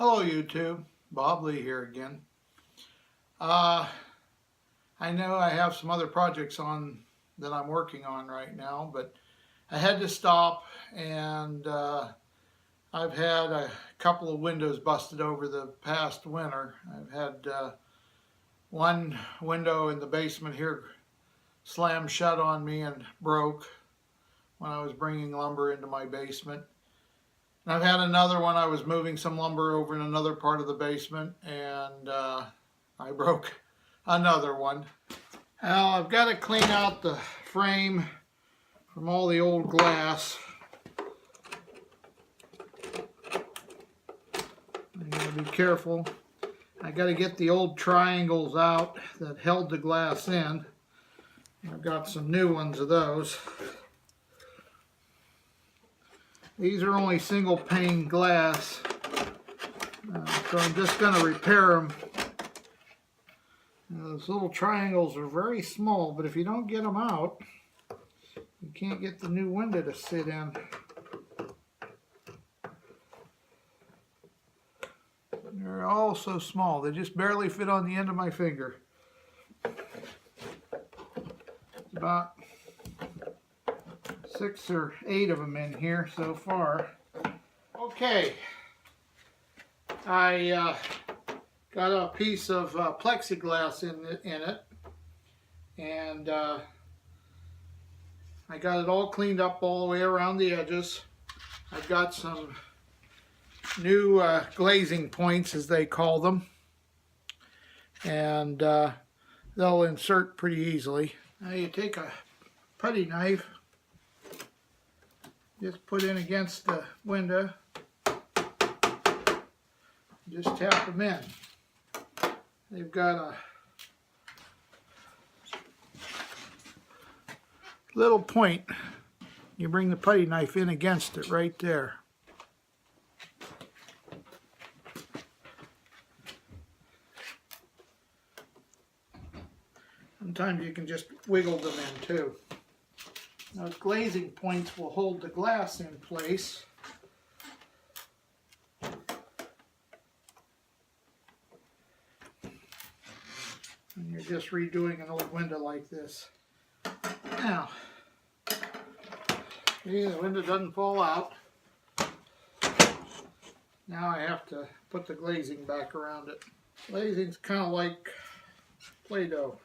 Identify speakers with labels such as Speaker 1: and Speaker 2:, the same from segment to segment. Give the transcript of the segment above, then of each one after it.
Speaker 1: Hello YouTube, Bob Lee here again. I know I have some other projects on that I'm working on right now, but I had to stop, and I've had a couple of windows busted over the past winter. I've had one window in the basement here slammed shut on me and broke when I was bringing lumber into my basement. And I've had another one. I was moving some lumber over in another part of the basement, and I broke another one. Now I've got to clean out the frame from all the old glass. I gotta be careful. I got to get the old triangles out that held the glass in. I've got some new ones of those. These are only single pane glass, so I'm just going to repair them. Those little triangles are very small, but if you don't get them out, you can't get the new window to sit in. They're all so small, they just barely fit on the end of my finger. It's about 6 or 8 of them in here so far. Okay, I got a piece of plexiglass in it, and I got it all cleaned up all the way around the edges. I've got some new glazing points, as they call them, and they'll insert pretty easily. Now you take a putty knife, just put in against the window, just tap them in. They've got a little point. You bring the putty knife in against it right there. Sometimes you can just wiggle them in too. Those glazing points will hold the glass in place. And you're just redoing an old window like this. Now, see, the window doesn't fall out. Now I have to put the glazing back around it. Glazing's kind of like Play-Doh.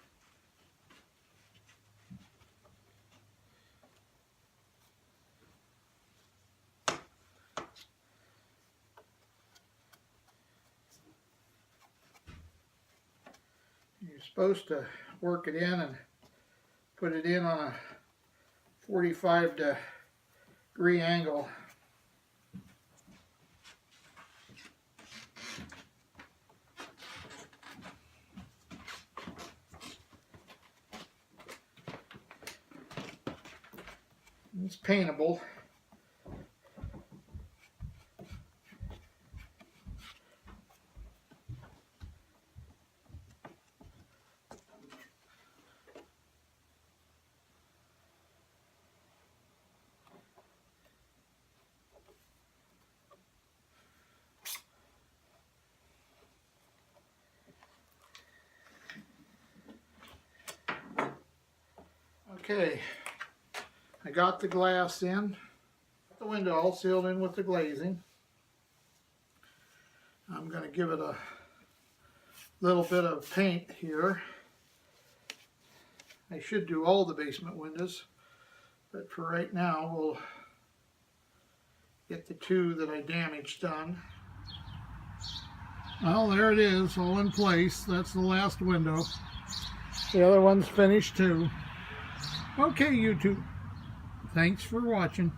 Speaker 1: You're supposed to work it in and put it in on a 45-degree angle. It's paintable. Okay, I got the glass in, the window all sealed in with the glazing. I'm going to give it a little bit of paint here. I should do all the basement windows, but for right now we'll get the 2 that I damaged done. Well, there it is, all in place. That's the last window. The other one's finished too. Okay, YouTube, thanks for watching.